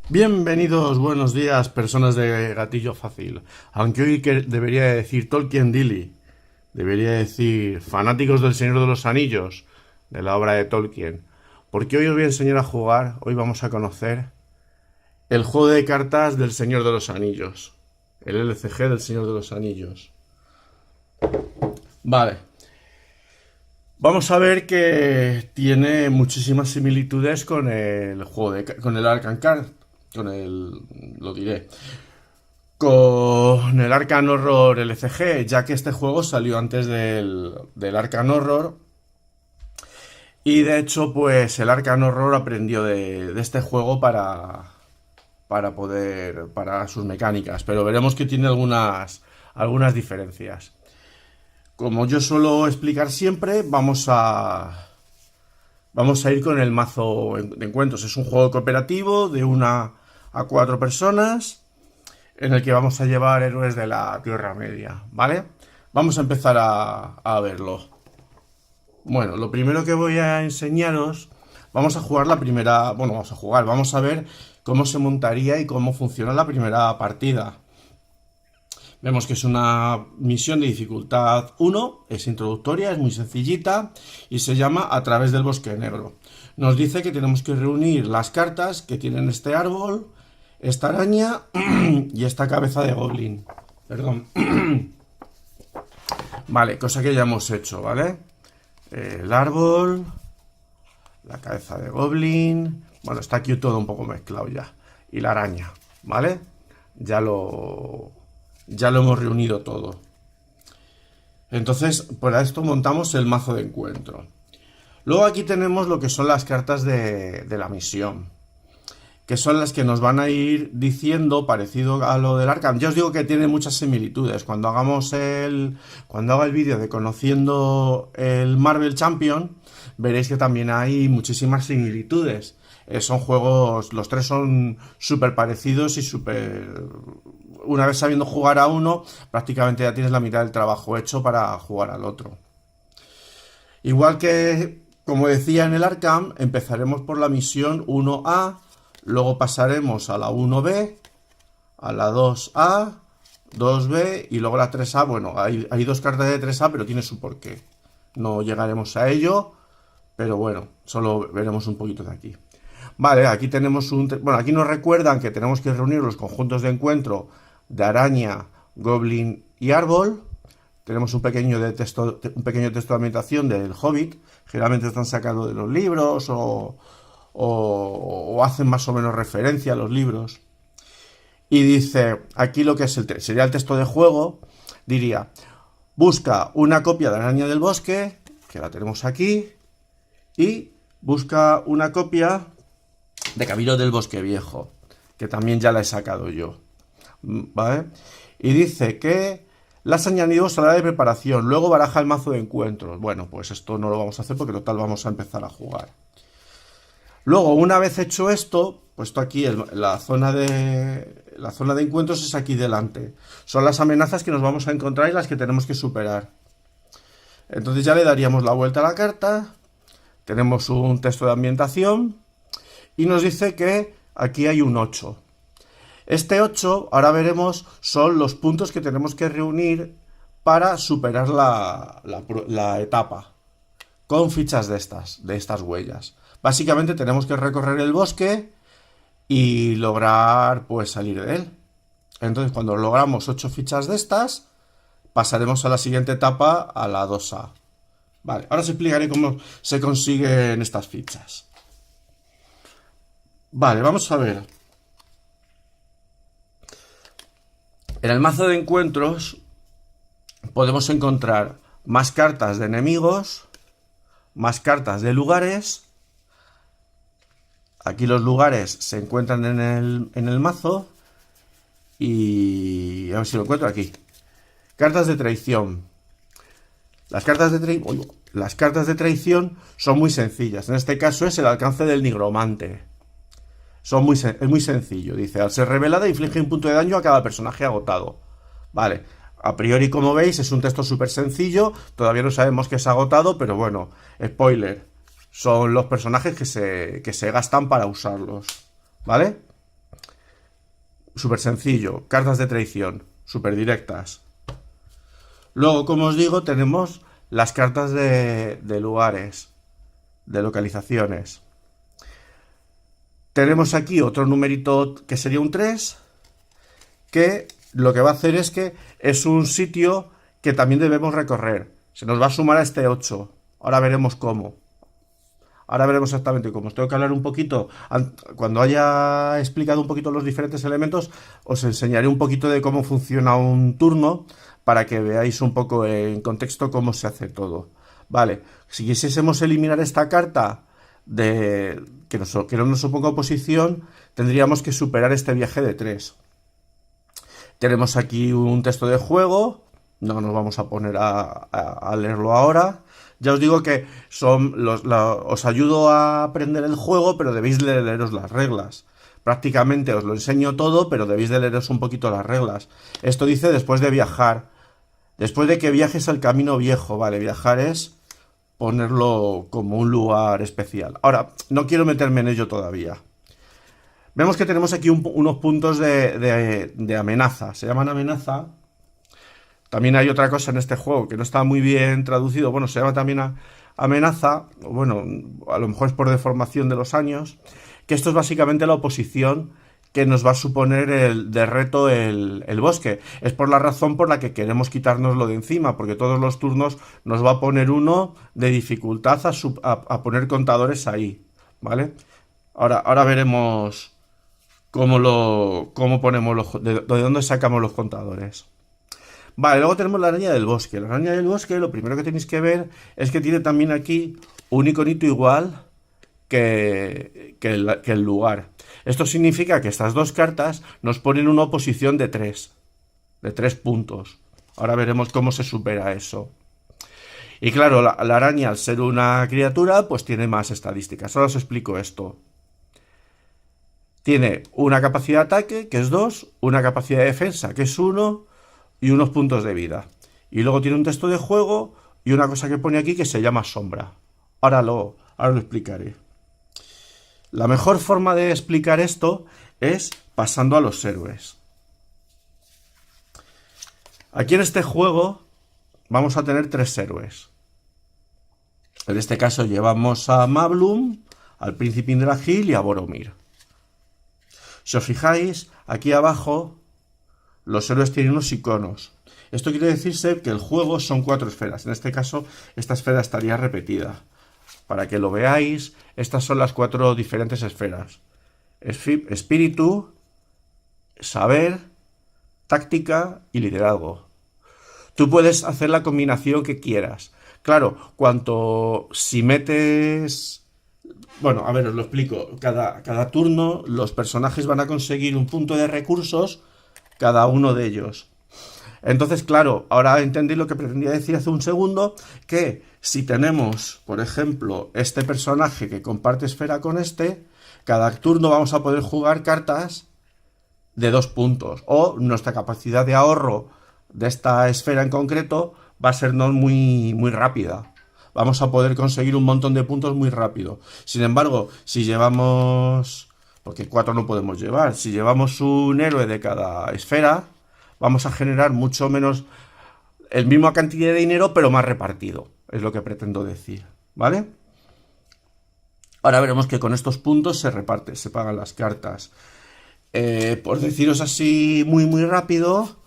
Bienvenidos, buenos días, personas de Gatillo Fácil. Aunque hoy debería decir Tolkien Dilly, debería decir fanáticos del Señor de los Anillos, de la obra de Tolkien. Porque hoy os voy a enseñar a jugar, hoy vamos a conocer el juego de cartas del Señor de los Anillos. El LCG del Señor de los Anillos. Vale. Vamos a ver que tiene muchísimas similitudes con el juego con el Arkham Card, lo diré, con el Arkham Horror LCG, ya que este juego salió antes del Arkham Horror y de hecho pues el Arkham Horror aprendió de este juego para sus mecánicas, pero veremos que tiene algunas diferencias. Como yo suelo explicar siempre, vamos a ir con el mazo de encuentros. Es un juego cooperativo de 1 a 4 personas en el que vamos a llevar héroes de la Tierra Media, ¿vale? Vamos a empezar a verlo. Bueno, lo primero que voy a enseñaros, vamos a ver cómo se montaría y cómo funciona la primera partida. Vemos que es una misión de dificultad 1, es introductoria, es muy sencillita y se llama A través del bosque negro. Nos dice que tenemos que reunir las cartas que tienen este árbol, esta araña y esta cabeza de goblin. Perdón. Vale, cosa que ya hemos hecho, ¿vale? El árbol, la cabeza de goblin. Bueno, está aquí todo un poco mezclado ya. Y la araña, ¿vale? Ya lo hemos reunido todo. Entonces, para esto montamos el mazo de encuentro. Luego aquí tenemos lo que son las cartas de la misión, que son las que nos van a ir diciendo, parecido a lo del Arkham. Ya os digo que tiene muchas similitudes. Cuando haga el vídeo de conociendo el Marvel Champion, veréis que también hay muchísimas similitudes. Son juegos, los tres son súper parecidos y súper... Una vez sabiendo jugar a uno, prácticamente ya tienes la mitad del trabajo hecho para jugar al otro. Igual que, como decía en el Arkham, empezaremos por la misión 1A, luego pasaremos a la 1B, a la 2A, 2B y luego la 3A. Bueno, hay 2 cartas de 3A, pero tiene su porqué. No llegaremos a ello, pero bueno, solo veremos un poquito de aquí. Vale, aquí tenemos aquí nos recuerdan que tenemos que reunir los conjuntos de encuentro de araña, goblin y árbol. Tenemos un pequeño texto de ambientación del Hobbit. Generalmente están sacados de los libros o hacen más o menos referencia a los libros. Y dice, aquí lo que sería el texto de juego, diría, busca una copia de Araña del Bosque, que la tenemos aquí, y busca una copia de Camino del Bosque Viejo, que también ya la he sacado yo, ¿vale? Y dice que las añadido a la hora de preparación, luego baraja el mazo de encuentros. Bueno, pues esto no lo vamos a hacer porque total vamos a empezar a jugar. Luego, una vez hecho esto, puesto aquí la zona de encuentros es aquí delante. Son las amenazas que nos vamos a encontrar y las que tenemos que superar. Entonces ya le daríamos la vuelta a la carta. Tenemos un texto de ambientación y nos dice que aquí hay un 8. Este 8, ahora veremos, son los puntos que tenemos que reunir para superar la etapa, con fichas de estas huellas. Básicamente tenemos que recorrer el bosque y lograr pues salir de él. Entonces cuando logramos 8 fichas de estas, pasaremos a la siguiente etapa, a la 2A. Vale, ahora os explicaré cómo se consiguen estas fichas. Vale, vamos a ver. En el mazo de encuentros podemos encontrar más cartas de enemigos, más cartas de lugares. Aquí los lugares se encuentran en el mazo. Y a ver si lo encuentro aquí. Cartas de traición. Las cartas de traición son muy sencillas. En este caso es el alcance del nigromante. Es muy sencillo. Dice, al ser revelada inflige un punto de daño a cada personaje agotado. Vale. A priori, como veis, es un texto súper sencillo. Todavía no sabemos que es agotado, pero bueno, spoiler. Son los personajes que se gastan para usarlos. ¿Vale? súper sencillo. Cartas de traición, súper directas. Luego, como os digo, tenemos las cartas de lugares, de localizaciones. Tenemos aquí otro numerito que sería un 3, que lo que va a hacer es que es un sitio que también debemos recorrer. Se nos va a sumar a este 8. Ahora veremos cómo. Ahora veremos exactamente cómo. Os tengo que hablar un poquito. Cuando haya explicado un poquito los diferentes elementos, os enseñaré un poquito de cómo funciona un turno para que veáis un poco en contexto cómo se hace todo. Vale, si quisiésemos eliminar esta carta que no nos suponga oposición, tendríamos que superar este viaje de 3. Tenemos aquí un texto de juego. No nos vamos a poner a leerlo ahora. Ya os digo que os ayudo a aprender el juego, pero debéis leeros las reglas. Prácticamente os lo enseño todo, pero debéis de leeros un poquito las reglas. Esto dice después de viajar. Después de que viajes al camino viejo. Vale, viajar es ponerlo como un lugar especial. Ahora, no quiero meterme en ello todavía. Vemos que tenemos aquí unos puntos de amenaza. Se llaman amenaza. También hay otra cosa en este juego que no está muy bien traducido. Bueno, se llama también amenaza. Bueno, a lo mejor es por deformación de los años. Que esto es básicamente la oposición que nos va a suponer de reto el bosque. Es por la razón por la que queremos quitárnoslo de encima, porque todos los turnos nos va a poner uno de dificultad a poner contadores ahí, ¿vale? Ahora veremos cómo ponemos de dónde sacamos los contadores. Vale, luego tenemos la araña del bosque. La araña del bosque, lo primero que tenéis que ver es que tiene también aquí un iconito igual que el lugar. Esto significa que estas dos cartas nos ponen una oposición de 3 puntos. Ahora veremos cómo se supera eso. Y claro, la araña, al ser una criatura, pues tiene más estadísticas. Ahora os explico esto. Tiene una capacidad de ataque, que es 2, una capacidad de defensa, que es 1, y unos puntos de vida. Y luego tiene un texto de juego y una cosa que pone aquí que se llama sombra. Ahora lo explicaré. La mejor forma de explicar esto es pasando a los héroes. Aquí en este juego vamos a tener 3 héroes. En este caso llevamos a Mablum, al príncipe Indragil y a Boromir. Si os fijáis, aquí abajo los héroes tienen unos iconos. Esto quiere decirse que el juego son 4 esferas. En este caso, esta esfera estaría repetida. Para que lo veáis, estas son las 4 diferentes esferas. Espíritu, saber, táctica y liderazgo. Tú puedes hacer la combinación que quieras. Claro, si metes... Bueno, a ver, os lo explico. Cada turno los personajes van a conseguir un punto de recursos, cada uno de ellos. Entonces, claro, ahora entendí lo que pretendía decir hace un segundo, que si tenemos, por ejemplo, este personaje que comparte esfera con cada turno vamos a poder jugar cartas de 2 puntos. O nuestra capacidad de ahorro de esta esfera en concreto va a ser no muy rápida. Vamos a poder conseguir un montón de puntos muy rápido. Sin embargo, si llevamos... Porque 4 no podemos llevar. Si llevamos un héroe de cada esfera, vamos a generar mucho menos... El mismo cantidad de dinero, pero más repartido. Es lo que pretendo decir. ¿Vale? Ahora veremos que con estos puntos se pagan las cartas. Por deciros así muy rápido,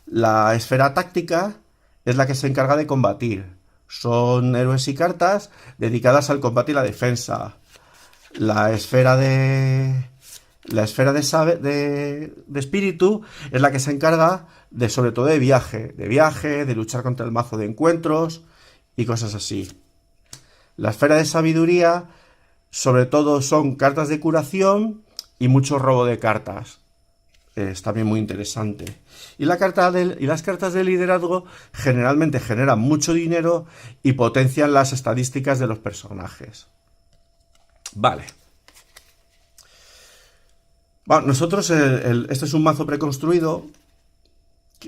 la esfera táctica es la que se encarga de combatir. Son héroes y cartas dedicadas al combate y la defensa. La esfera de espíritu es la que se encarga sobre todo de viaje, de luchar contra el mazo de encuentros y cosas así. La esfera de sabiduría, sobre todo, son cartas de curación y mucho robo de cartas. Es también muy interesante. Y las cartas de liderazgo generalmente generan mucho dinero y potencian las estadísticas de los personajes. Vale. Bueno, nosotros, este es un mazo preconstruido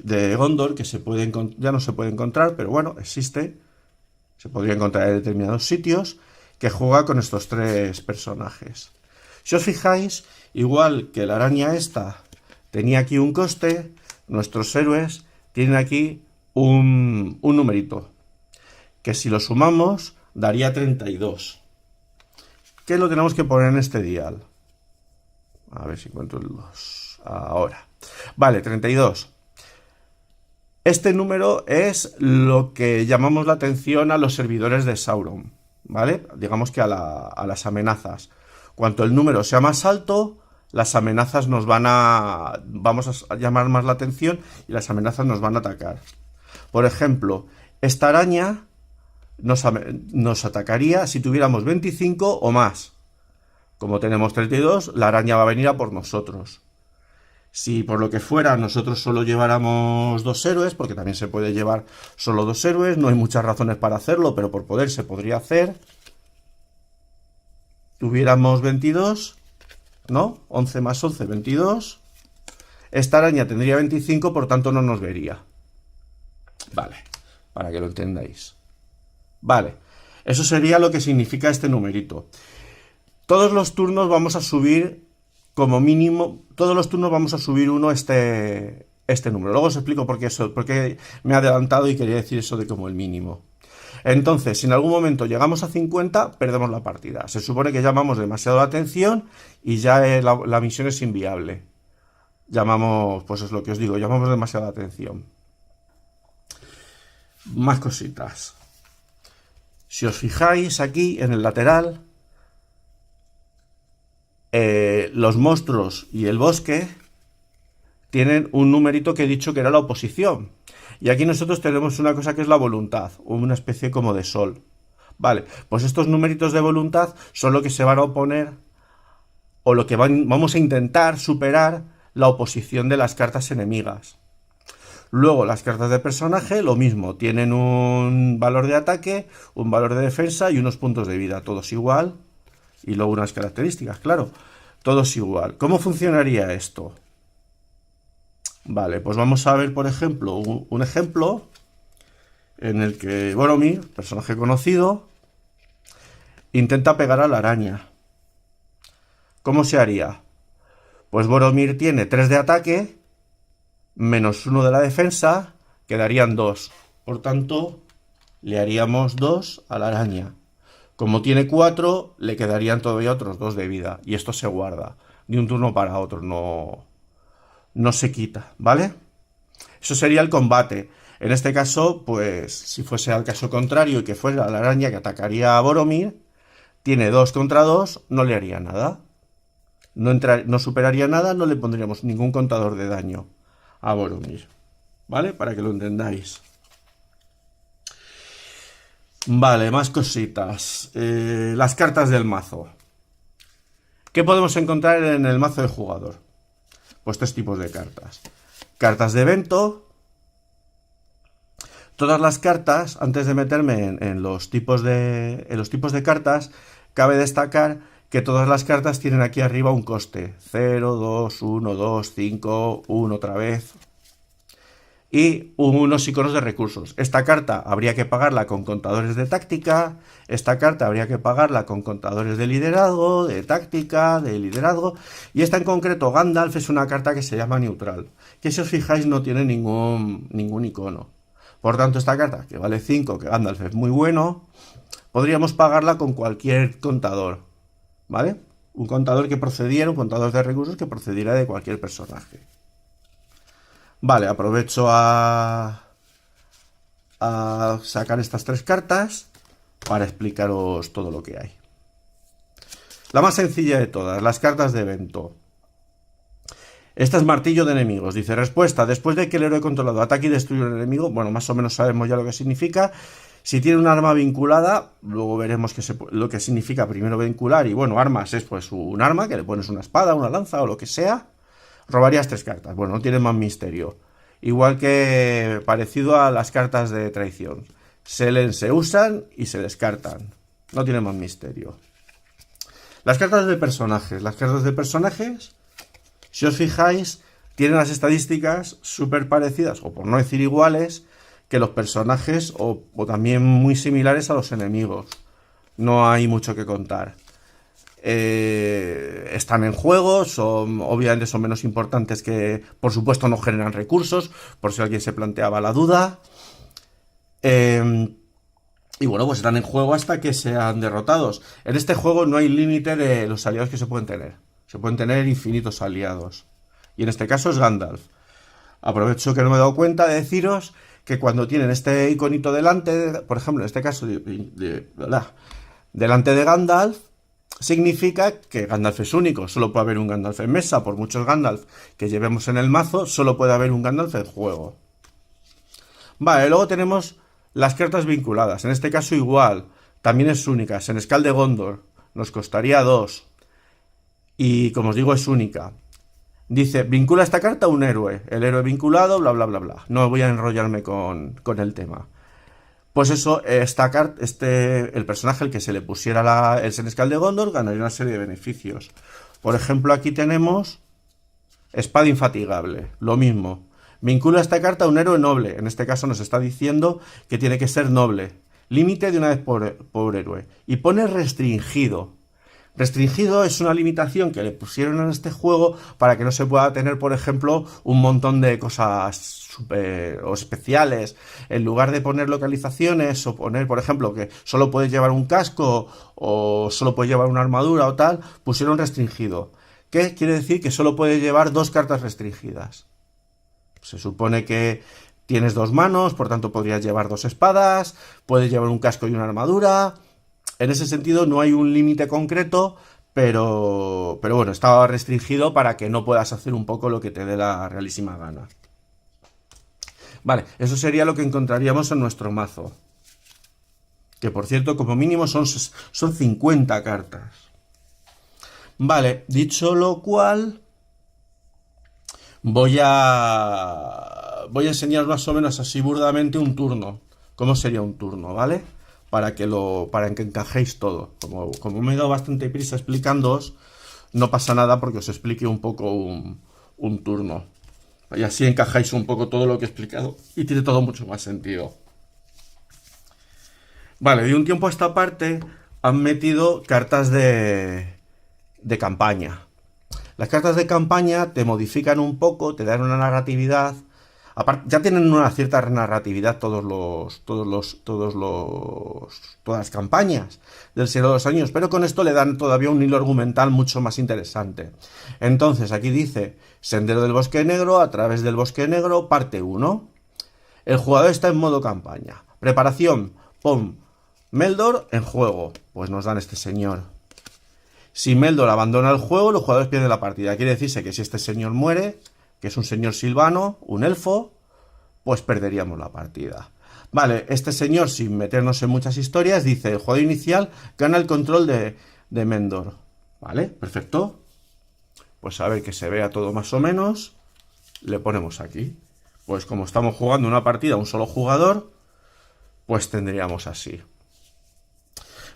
de Gondor que ya no se puede encontrar, pero bueno, existe. Se podría encontrar en determinados sitios, que juega con estos 3 personajes. Si os fijáis, igual que la araña esta tenía aquí un coste, nuestros héroes tienen aquí un numerito, que si lo sumamos daría 32. ¿Qué lo tenemos que poner en este dial? A ver si encuentro el 2. Ahora. Vale, 32. Este número es lo que llamamos la atención a los servidores de Sauron, ¿vale? Digamos que a las amenazas. Cuanto el número sea más alto, las amenazas vamos a llamar más la atención y las amenazas nos van a atacar. Por ejemplo, esta araña nos atacaría si tuviéramos 25 o más. Como tenemos 32, la araña va a venir a por nosotros. Si por lo que fuera nosotros solo lleváramos 2 héroes, porque también se puede llevar solo 2 héroes, no hay muchas razones para hacerlo, pero por poder se podría hacer. Tuviéramos 22, ¿no? 11 más 11, 22. Esta araña tendría 25, por tanto no nos vería. Vale, para que lo entendáis. Vale, eso sería lo que significa este numerito. Todos los turnos vamos a subir, como mínimo, todos los turnos vamos a subir uno este número. Luego os explico por qué me he adelantado y quería decir eso de como el mínimo. Entonces, si en algún momento llegamos a 50, perdemos la partida. Se supone que llamamos demasiado la atención y ya la misión es inviable. Llamamos, pues es lo que os digo, llamamos demasiada atención. Más cositas. Si os fijáis aquí en el lateral, los monstruos y el bosque tienen un numerito que he dicho que era la oposición. Y aquí nosotros tenemos una cosa que es la voluntad, una especie como de sol. Vale, pues estos numeritos de voluntad son lo que se van a oponer, o lo que vamos a intentar superar la oposición de las cartas enemigas. Luego las cartas de personaje, lo mismo, tienen un valor de ataque, un valor de defensa y unos puntos de vida, todos igual. Y luego unas características, claro, todos igual. ¿Cómo funcionaría esto? Vale, pues vamos a ver, por ejemplo, un ejemplo en el que Boromir, personaje conocido, intenta pegar a la araña. ¿Cómo se haría? Pues Boromir tiene 3 de ataque, menos 1 de la defensa, quedarían 2. Por tanto, le haríamos 2 a la araña. Como tiene 4, le quedarían todavía otros 2 de vida. Y esto se guarda. De un turno para otro, no se quita, ¿vale? Eso sería el combate. En este caso, pues, si fuese al caso contrario y que fuera la araña que atacaría a Boromir, tiene 2 contra 2, no le haría nada. No superaría nada, no le pondríamos ningún contador de daño a Boromir, ¿vale? Para que lo entendáis. Vale, más cositas. Las cartas del mazo. ¿Qué podemos encontrar en el mazo del jugador? Pues 3 tipos de cartas. Cartas de evento. Todas las cartas, antes de meterme en los tipos de cartas, cabe destacar que todas las cartas tienen aquí arriba un coste. 0, 2, 1, 2, 5, 1 otra vez. Y unos iconos de recursos. Esta carta habría que pagarla con contadores de táctica. Esta carta habría que pagarla con contadores de liderazgo, de táctica, de liderazgo. Y esta en concreto, Gandalf, es una carta que se llama neutral, que si os fijáis no tiene ningún icono. Por tanto, esta carta, que vale 5, que Gandalf es muy bueno, podríamos pagarla con cualquier contador, ¿vale? Un contador de recursos que procediera de cualquier personaje. Vale, aprovecho a sacar estas 3 cartas para explicaros todo lo que hay. La más sencilla de todas, las cartas de evento. Esta es martillo de enemigos. Dice, respuesta, después de que el héroe controlado ataque y destruya un enemigo, bueno, más o menos sabemos ya lo que significa. Si tiene un arma vinculada, luego veremos lo que significa primero vincular. Y bueno, armas es pues un arma, que le pones una espada, una lanza o lo que sea. Robarías 3 cartas. Bueno, no tiene más misterio. Igual que parecido a las cartas de traición. Se leen, se usan y se descartan. No tiene más misterio. Las cartas de personajes. Las cartas de personajes, si os fijáis, tienen las estadísticas súper parecidas, o por no decir iguales, que los personajes, o también muy similares a los enemigos. No hay mucho que contar. están en juego, obviamente son menos importantes que, por supuesto, no generan recursos, por si alguien se planteaba la duda. Y bueno, pues están en juego hasta que sean derrotados. En este juego no hay límite de los aliados que se pueden tener. Se pueden tener infinitos aliados. Y en este caso es Gandalf. Aprovecho que no me he dado cuenta de deciros que cuando tienen este iconito delante, por ejemplo, en este caso, delante de Gandalf, significa que Gandalf es único. Solo puede haber un Gandalf en mesa. Por muchos Gandalf que llevemos en el mazo, solo puede haber un Gandalf en juego. Vale, luego tenemos las cartas vinculadas. En este caso igual. También es única. Senescal de Gondor. Nos costaría 2. Y como os digo, es única. Dice, vincula esta carta a un héroe. El héroe vinculado, bla, bla, bla, bla. No voy a enrollarme con el tema. Pues eso, esta carta, el personaje al que se le pusiera el Senescal de Gondor ganaría una serie de beneficios. Por ejemplo, aquí tenemos Espada Infatigable. Lo mismo. Vincula esta carta a un héroe noble. En este caso nos está diciendo que tiene que ser noble. Límite de una vez por héroe. Y pone restringido. Restringido es una limitación que le pusieron en este juego para que no se pueda tener, por ejemplo, un montón de cosas super o especiales. En lugar de poner localizaciones o poner, por ejemplo, que solo puedes llevar un casco o solo puedes llevar una armadura o tal, pusieron restringido. ¿Qué quiere decir? Que solo puedes llevar 2 cartas restringidas. Se supone que tienes 2 manos, por tanto podrías llevar 2 espadas, puedes llevar un casco y una armadura. En ese sentido no hay un límite concreto, pero bueno, estaba restringido para que no puedas hacer un poco lo que te dé la realísima gana. Vale, eso sería lo que encontraríamos en nuestro mazo. Que por cierto, como mínimo son 50 cartas. Vale, dicho lo cual, voy a enseñar más o menos así burdamente un turno. ¿Cómo sería un turno, vale? Para que encajéis todo. Como me he dado bastante prisa explicándoos, no pasa nada porque os explique un poco un turno. Y así encajáis un poco todo lo que he explicado y tiene todo mucho más sentido. Vale, de un tiempo a esta parte han metido cartas de campaña. Las cartas de campaña te modifican un poco, te dan una narratividad. Aparte, ya tienen una cierta narratividad todas las campañas del Señor de los Anillos, pero con esto le dan todavía un hilo argumental mucho más interesante. Entonces, aquí dice, Sendero del Bosque Negro, a través del Bosque Negro, parte 1. El jugador está en modo campaña. Preparación, pon Meldor en juego. Pues nos dan este señor. Si Meldor abandona el juego, los jugadores pierden la partida. Quiere decirse que si este señor muere, que es un señor silvano, un elfo, pues perderíamos la partida. Vale, este señor, sin meternos en muchas historias, dice, el jugador inicial gana el control de Mendor. Vale, perfecto. Pues a ver que se vea todo más o menos. Le ponemos aquí. Pues como estamos jugando una partida a un solo jugador, pues tendríamos así.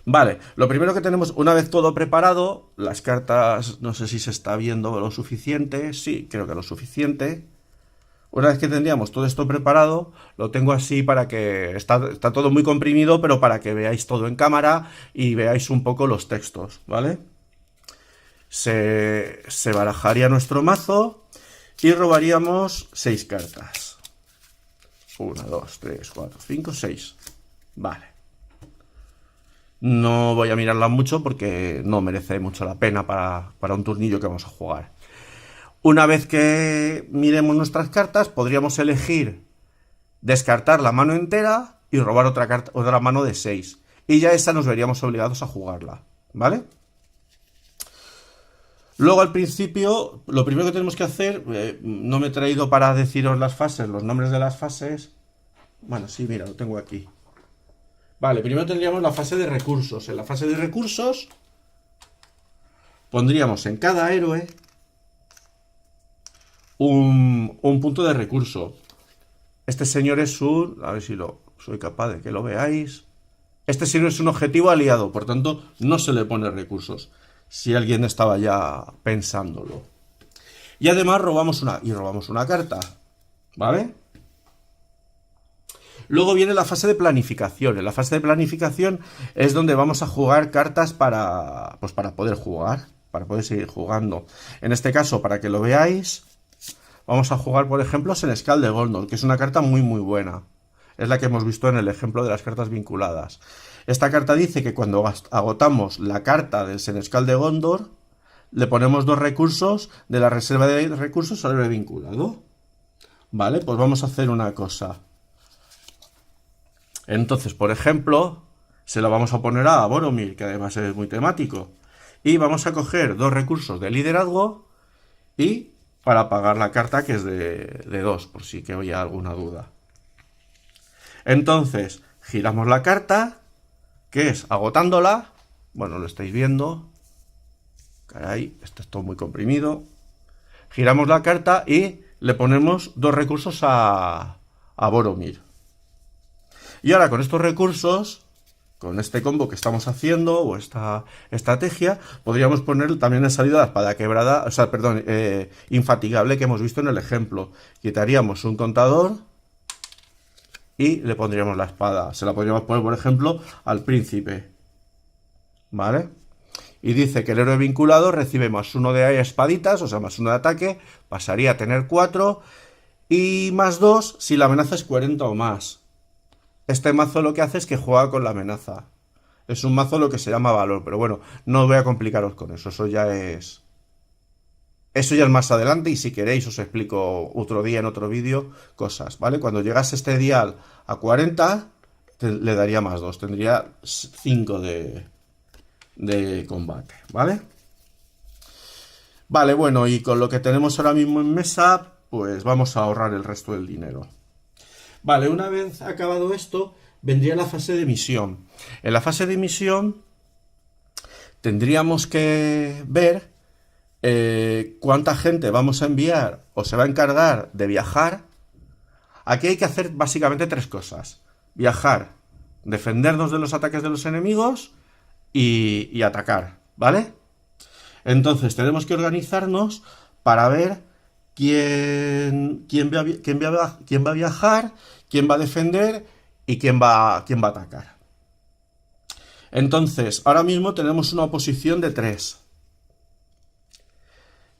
Vale, lo primero que tenemos, una vez todo preparado, las cartas, no sé si se está viendo lo suficiente, sí, creo que lo suficiente. Una vez que tendríamos todo esto preparado, lo tengo así para que, está todo muy comprimido, pero para que veáis todo en cámara y veáis un poco los textos, ¿vale? Se barajaría nuestro mazo y robaríamos 6 cartas. 1, 2, 3, 4, 5, 6. Vale. No voy a mirarla mucho porque no merece mucho la pena para un turnillo que vamos a jugar. Una vez que miremos nuestras cartas, podríamos elegir descartar la mano entera y robar otra mano de 6. Y ya esa nos veríamos obligados a jugarla, ¿vale? Luego al principio, lo primero que tenemos que hacer, no me he traído para deciros las fases, los nombres de las fases. Bueno, sí, mira, lo tengo aquí. Vale, primero tendríamos la fase de recursos. En la fase de recursos pondríamos en cada héroe un punto de recurso. Este señor es un... A ver si soy capaz de que lo veáis. Este señor es un objetivo aliado, por tanto no se le pone recursos. Si alguien estaba ya pensándolo. Y además robamos una carta, ¿vale? Luego viene la fase de planificación. En la fase de planificación es donde vamos a jugar cartas para, pues para poder jugar, para poder seguir jugando. En este caso, para que lo veáis, vamos a jugar, por ejemplo, Senescal de Gondor, que es una carta muy muy buena. Es la que hemos visto en el ejemplo de las cartas vinculadas. Esta carta dice que cuando agotamos la carta del Senescal de Gondor, le ponemos 2 recursos de la reserva de recursos al héroe vinculado. Vale, pues vamos a hacer una cosa. Entonces, por ejemplo, se lo vamos a poner a Boromir, que además es muy temático. Y vamos a coger 2 recursos de liderazgo y para pagar la carta, que es de 2, por si que haya alguna duda. Entonces, giramos la carta, que es agotándola. Bueno, lo estáis viendo. Caray, esto es todo muy comprimido. Giramos la carta y le ponemos 2 recursos a Boromir. Y ahora con estos recursos, con este combo que estamos haciendo, o esta estrategia, podríamos poner también en salida la espada quebrada, o sea, perdón, infatigable, que hemos visto en el ejemplo. Quitaríamos un contador y le pondríamos la espada. Se la podríamos poner, por ejemplo, al príncipe. ¿Vale? Y dice que el héroe vinculado recibe +1 de espaditas, o sea, +1 de ataque, pasaría a tener 4, y +2 si la amenaza es 40 o más. Este mazo lo que hace es que juega con la amenaza. Es un mazo lo que se llama valor, pero bueno, no voy a complicaros con eso, eso ya es más adelante, y si queréis os explico otro día en otro vídeo cosas, ¿vale? Cuando llegase este dial a 40, le daría +2, tendría 5 de combate, ¿vale? Vale, bueno, y con lo que tenemos ahora mismo en mesa, pues vamos a ahorrar el resto del dinero. Vale, una vez acabado esto, vendría la fase de misión. En la fase de misión tendríamos que ver cuánta gente vamos a enviar o se va a encargar de viajar. Aquí hay que hacer básicamente 3 cosas. Viajar, defendernos de los ataques de los enemigos y atacar, ¿vale? Entonces tenemos que organizarnos para ver quién va a viajar, quién va a defender y quién va a atacar. Entonces, ahora mismo tenemos una oposición de 3.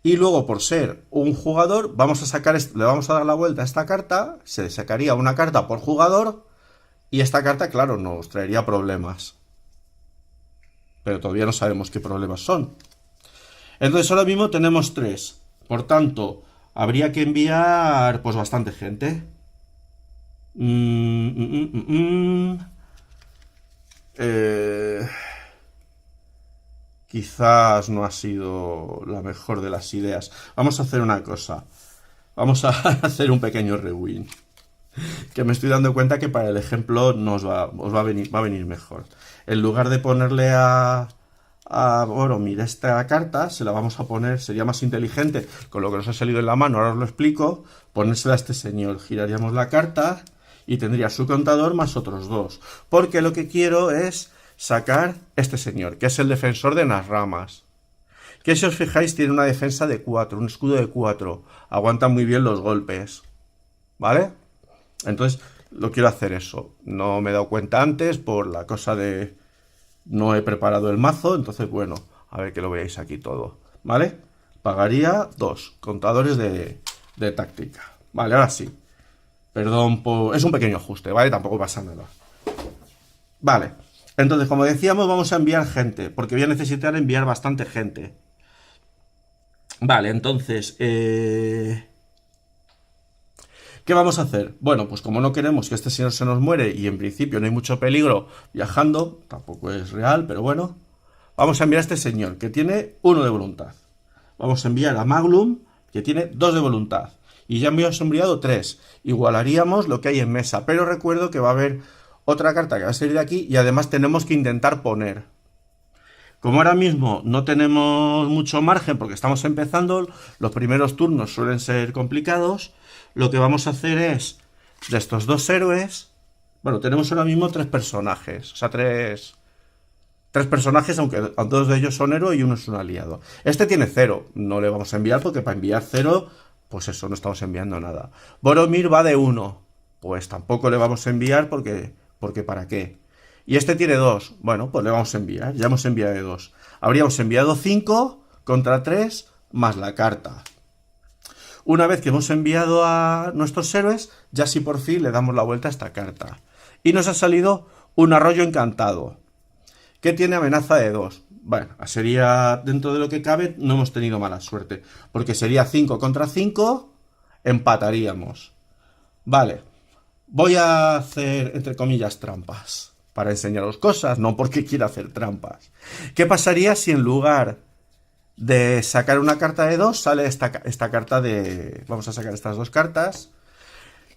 Y luego, por ser un jugador, le vamos a dar la vuelta a esta carta, se sacaría una carta por jugador, y esta carta, claro, nos traería problemas. Pero todavía no sabemos qué problemas son. Entonces, ahora mismo tenemos 3. Por tanto, habría que enviar, pues, bastante gente. Quizás no ha sido la mejor de las ideas. Vamos a hacer una cosa. Vamos a hacer un pequeño rewind. Que me estoy dando cuenta que para el ejemplo os va a venir mejor. En lugar de ponerle a Boromir esta carta, se la vamos a poner, sería más inteligente, con lo que nos ha salido en la mano, ahora os lo explico, ponérsela a este señor. Giraríamos la carta y tendría su contador más otros 2. Porque lo que quiero es sacar este señor, que es el defensor de las ramas. Que si os fijáis tiene una defensa de 4, un escudo de 4. Aguanta muy bien los golpes. ¿Vale? Entonces, lo quiero hacer eso. No me he dado cuenta antes por la cosa de... No he preparado el mazo, entonces, bueno, a ver que lo veáis aquí todo. ¿Vale? Pagaría 2 contadores de táctica. Vale, ahora sí. Perdón por... Es un pequeño ajuste, ¿vale? Tampoco pasa nada. Vale. Entonces, como decíamos, vamos a enviar gente, porque voy a necesitar enviar bastante gente. Vale, entonces... ¿Qué vamos a hacer? Bueno, pues como no queremos que este señor se nos muere y en principio no hay mucho peligro viajando, tampoco es real, pero bueno, vamos a enviar a este señor que tiene 1 de voluntad. Vamos a enviar a Maglum, que tiene 2 de voluntad. Y ya hemos enviado 3. Igualaríamos lo que hay en mesa, pero recuerdo que va a haber otra carta que va a salir de aquí y además tenemos que intentar poner. Como ahora mismo no tenemos mucho margen porque estamos empezando, los primeros turnos suelen ser complicados. Lo que vamos a hacer es, de estos 2 héroes, bueno, tenemos ahora mismo 3 personajes, o sea, 3 personajes, aunque 2 de ellos son héroe y uno es un aliado. Este tiene 0, no le vamos a enviar porque para enviar 0, pues eso, no estamos enviando nada. Boromir va de 1, pues tampoco le vamos a enviar porque ¿para qué? Y este tiene 2, bueno, pues le vamos a enviar, ya hemos enviado 2. Habríamos enviado 5 contra 3 más la carta. Una vez que hemos enviado a nuestros héroes, ya sí por fin le damos la vuelta a esta carta. Y nos ha salido un arroyo encantado, que tiene amenaza de 2. Bueno, sería, dentro de lo que cabe, no hemos tenido mala suerte, porque sería 5 contra 5, empataríamos. Vale, voy a hacer, entre comillas, trampas, para enseñaros cosas, no porque quiera hacer trampas. ¿Qué pasaría si en lugar de sacar una carta de 2 sale esta carta de... Vamos a sacar estas dos cartas.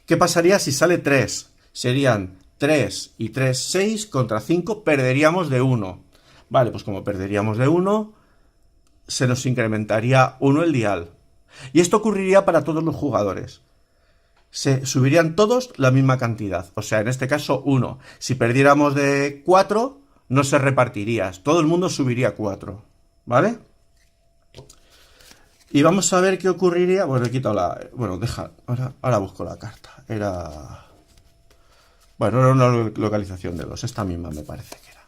¿Qué pasaría si sale 3? Serían 3 y 3, 6 contra 5, perderíamos de 1. Vale, pues como perderíamos de 1, se nos incrementaría 1 el dial. Y esto ocurriría para todos los jugadores. Se subirían todos la misma cantidad. O sea, en este caso 1. Si perdiéramos de 4, no se repartiría. Todo el mundo subiría 4. ¿Vale? Y vamos a ver qué ocurriría. Bueno, he quitado la... Bueno, deja... Ahora busco la carta. Era... Bueno, era una localización de 2. Esta misma me parece que era.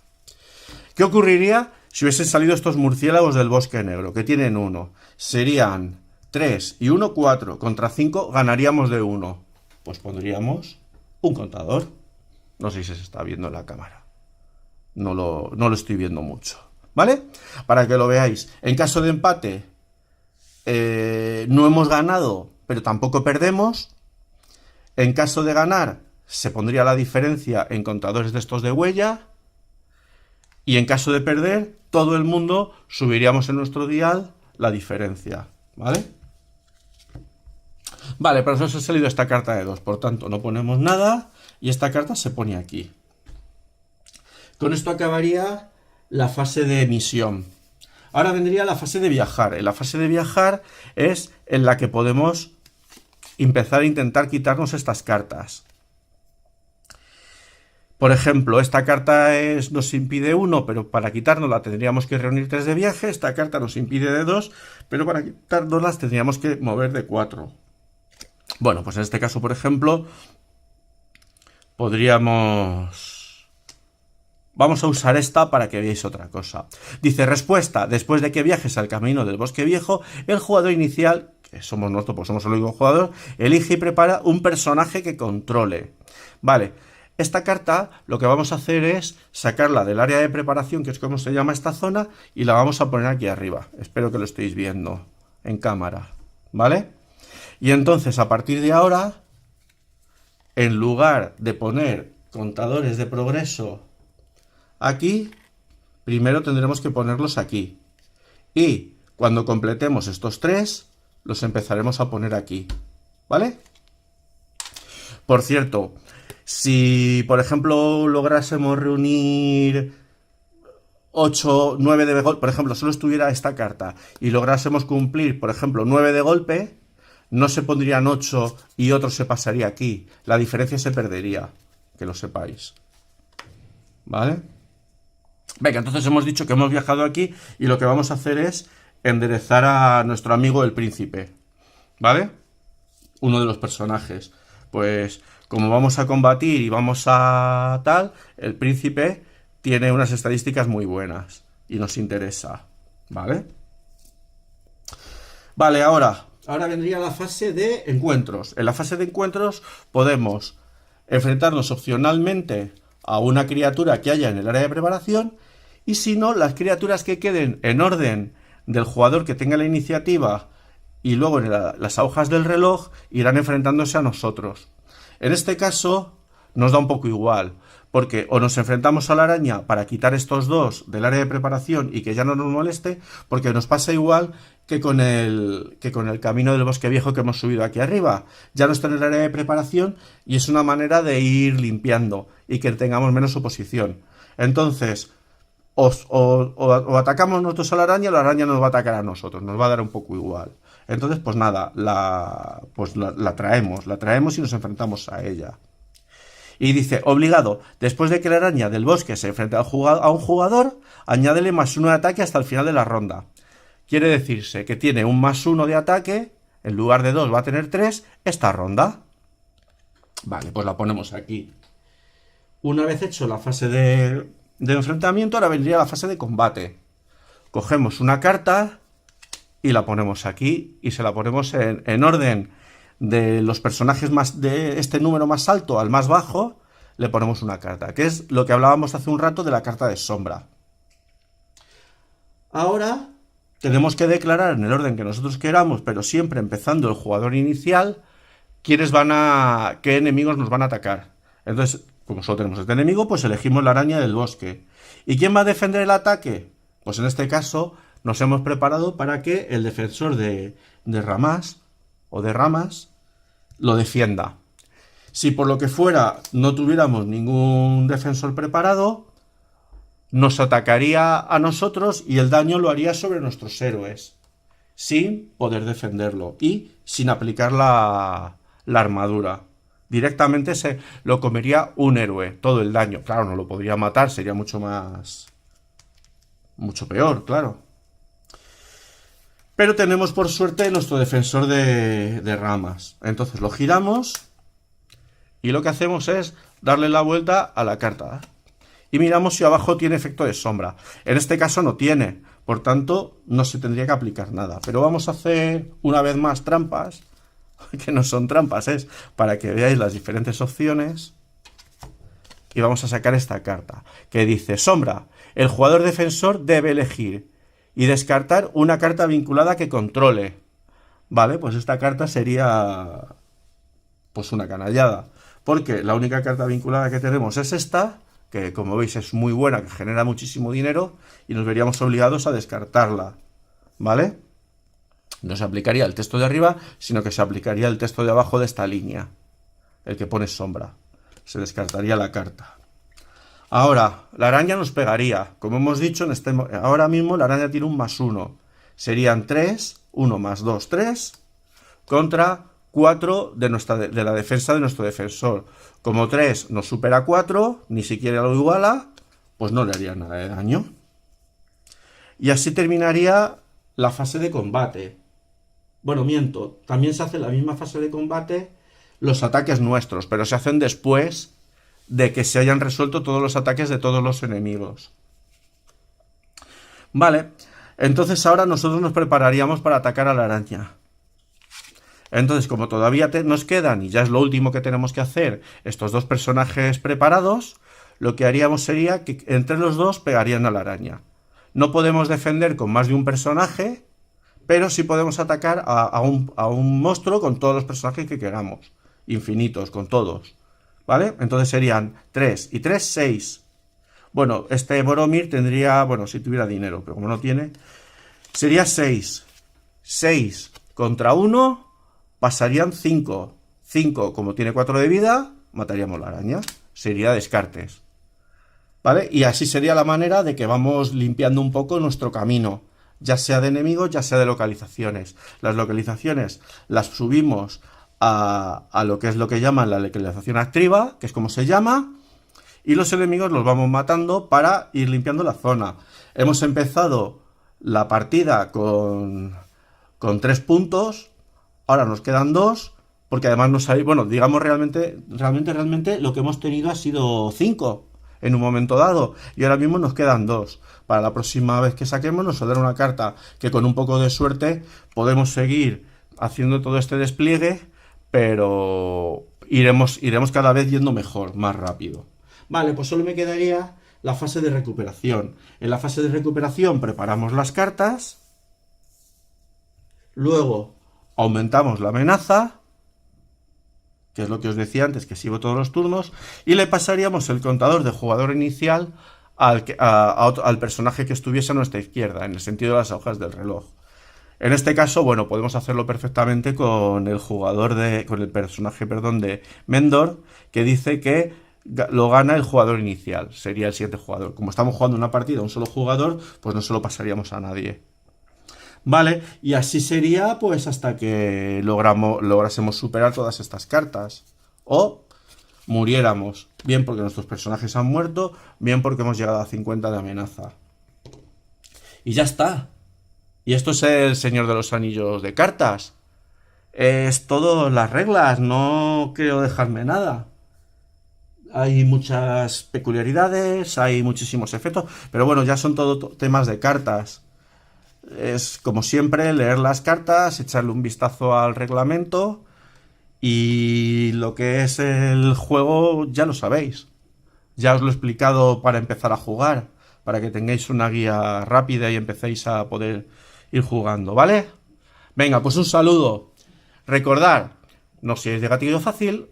¿Qué ocurriría si hubiesen salido estos murciélagos del bosque negro? Que tienen 1. Serían 3 y 1, 4. Contra 5 ganaríamos de 1. Pues pondríamos un contador. No sé si se está viendo en la cámara. No lo estoy viendo mucho. ¿Vale? Para que lo veáis. En caso de empate... no hemos ganado, pero tampoco perdemos. En caso de ganar, se pondría la diferencia en contadores de estos de huella. Y en caso de perder, todo el mundo subiríamos en nuestro dial la diferencia. ¿Vale? Vale, pero nos ha salido esta carta de 2. Por tanto, no ponemos nada. Y esta carta se pone aquí. Con esto acabaría la fase de misión. Ahora vendría la fase de viajar. En la fase de viajar es en la que podemos empezar a intentar quitarnos estas cartas. Por ejemplo, esta carta nos impide 1, pero para quitárnosla tendríamos que reunir 3 de viaje. Esta carta nos impide de 2, pero para quitárnoslas tendríamos que mover de 4. Bueno, pues en este caso, por ejemplo, podríamos... Vamos a usar esta para que veáis otra cosa. Dice, respuesta, después de que viajes al camino del bosque viejo, el jugador inicial, que somos nosotros, pues somos el único jugador, elige y prepara un personaje que controle. Vale, esta carta lo que vamos a hacer es sacarla del área de preparación, que es como se llama esta zona, y la vamos a poner aquí arriba. Espero que lo estéis viendo en cámara, ¿vale? Y entonces, a partir de ahora, en lugar de poner contadores de progreso aquí, primero tendremos que ponerlos aquí. Y cuando completemos estos 3, los empezaremos a poner aquí. ¿Vale? Por cierto, si por ejemplo lográsemos reunir 8, 9 de golpe, por ejemplo, solo estuviera esta carta, y lográsemos cumplir, por ejemplo, 9 de golpe, no se pondrían 8 y otro se pasaría aquí. La diferencia se perdería, que lo sepáis. ¿Vale? Venga, entonces hemos dicho que hemos viajado aquí y lo que vamos a hacer es enderezar a nuestro amigo el príncipe, ¿vale? Uno de los personajes. Pues como vamos a combatir y vamos a tal, el príncipe tiene unas estadísticas muy buenas y nos interesa, ¿vale? Vale, ahora vendría la fase de encuentros. En la fase de encuentros podemos enfrentarnos opcionalmente a una criatura que haya en el área de preparación, y si no, las criaturas que queden en orden del jugador que tenga la iniciativa y luego en las agujas del reloj irán enfrentándose a nosotros. En este caso nos da un poco igual, porque o nos enfrentamos a la araña para quitar estos dos del área de preparación y que ya no nos moleste, porque nos pasa igual que con el camino del bosque viejo que hemos subido aquí arriba. Ya no está en el área de preparación y es una manera de ir limpiando y que tengamos menos oposición. Entonces, o atacamos nosotros a la araña nos va a atacar a nosotros, nos va a dar un poco igual. Entonces, pues nada, la traemos y nos enfrentamos a ella. Y dice, obligado, después de que la araña del bosque se enfrente a un jugador, añádele +1 de ataque hasta el final de la ronda. Quiere decirse que tiene un +1 de ataque, en lugar de 2 va a tener 3 esta ronda. Vale, pues la ponemos aquí. Una vez hecho la fase de enfrentamiento, ahora vendría la fase de combate. Cogemos una carta y la ponemos aquí y se la ponemos en orden de los personajes más de este número más alto al más bajo, le ponemos una carta, que es lo que hablábamos hace un rato de la carta de sombra. Ahora tenemos que declarar en el orden que nosotros queramos, pero siempre empezando el jugador inicial, qué enemigos nos van a atacar. Entonces, como solo tenemos este enemigo, pues elegimos la araña del bosque. ¿Y quién va a defender el ataque? Pues en este caso nos hemos preparado para que el defensor de ramas o de ramas lo defienda. Si por lo que fuera no tuviéramos ningún defensor preparado, nos atacaría a nosotros y el daño lo haría sobre nuestros héroes, sin poder defenderlo y sin aplicar la armadura. Directamente se lo comería un héroe, todo el daño. Claro, no lo podría matar, sería mucho peor, claro. Pero tenemos por suerte nuestro defensor de ramas. Entonces lo giramos y lo que hacemos es darle la vuelta a la carta. Y miramos si abajo tiene efecto de sombra. En este caso no tiene, por tanto no se tendría que aplicar nada. Pero vamos a hacer una vez más trampas, que no son trampas, es para que veáis las diferentes opciones. Y vamos a sacar esta carta, que dice: sombra, el jugador defensor debe elegir y descartar una carta vinculada que controle. Vale, pues esta carta sería pues una canallada, porque la única carta vinculada que tenemos es esta, que como veis es muy buena, que genera muchísimo dinero, y nos veríamos obligados a descartarla, ¿vale? No se aplicaría el texto de arriba, sino que se aplicaría el texto de abajo de esta línea, el que pone sombra. Se descartaría la carta. Ahora, la araña nos pegaría. Como hemos dicho, ahora mismo la araña tiene un +1. Serían 3, 1 más 2, 3, contra 4 de la defensa de nuestro defensor. Como 3 nos supera 4, ni siquiera lo iguala, pues no le haría nada de daño. Y así terminaría la fase de combate. Bueno, miento, también se hace la misma fase de combate los ataques nuestros, pero se hacen después de que se hayan resuelto todos los ataques de todos los enemigos. Vale, entonces ahora nosotros nos prepararíamos para atacar a la araña. Entonces, como todavía nos quedan, y ya es lo último que tenemos que hacer, estos dos personajes preparados, lo que haríamos sería que entre los dos pegarían a la araña. No podemos defender con más de un personaje, pero sí podemos atacar a un monstruo con todos los personajes que queramos. Infinitos, con todos. ¿Vale? Entonces serían 3 y 3, 6. Bueno, este Boromir tendría, bueno, si tuviera dinero, pero como no tiene, sería 6. 6 contra 1, pasarían 5. 5, como tiene 4 de vida, mataríamos la araña. Sería descartes. ¿Vale? Y así sería la manera de que vamos limpiando un poco nuestro camino, ya sea de enemigos, ya sea de localizaciones. Las localizaciones las subimos a lo que es lo que llaman la localización activa, que es como se llama, y los enemigos los vamos matando para ir limpiando la zona. Hemos empezado la partida con 3 puntos, ahora nos quedan 2, porque además nos hay, bueno, digamos realmente lo que hemos tenido ha sido 5 en un momento dado, y ahora mismo nos quedan 2. Para la próxima vez que saquemos nos saldrá una carta que con un poco de suerte podemos seguir haciendo todo este despliegue, pero iremos cada vez yendo mejor, más rápido. Vale, pues solo me quedaría la fase de recuperación. En la fase de recuperación preparamos las cartas, luego aumentamos la amenaza, que es lo que os decía antes, que sigo todos los turnos, y le pasaríamos el contador de jugador inicial al personaje que estuviese a nuestra izquierda, en el sentido de las hojas del reloj. En este caso, bueno, podemos hacerlo perfectamente con el personaje de Mendor, que dice que lo gana el jugador inicial, sería el siguiente jugador. Como estamos jugando una partida a un solo jugador, pues no se lo pasaríamos a nadie. Vale, y así sería pues hasta que lográsemos superar todas estas cartas. O muriéramos, bien porque nuestros personajes han muerto, bien porque hemos llegado a 50 de amenaza. Y ya está. Y esto es el Señor de los Anillos de cartas. Es todo las reglas, no quiero dejarme nada. Hay muchas peculiaridades, hay muchísimos efectos, pero bueno, ya son todo temas de cartas. Es como siempre leer las cartas, echarle un vistazo al reglamento y lo que es el juego ya lo sabéis. Ya os lo he explicado para empezar a jugar, para que tengáis una guía rápida y empecéis a poder ir jugando, ¿vale? Venga, pues un saludo. Recordad, no seáis de gatillo fácil,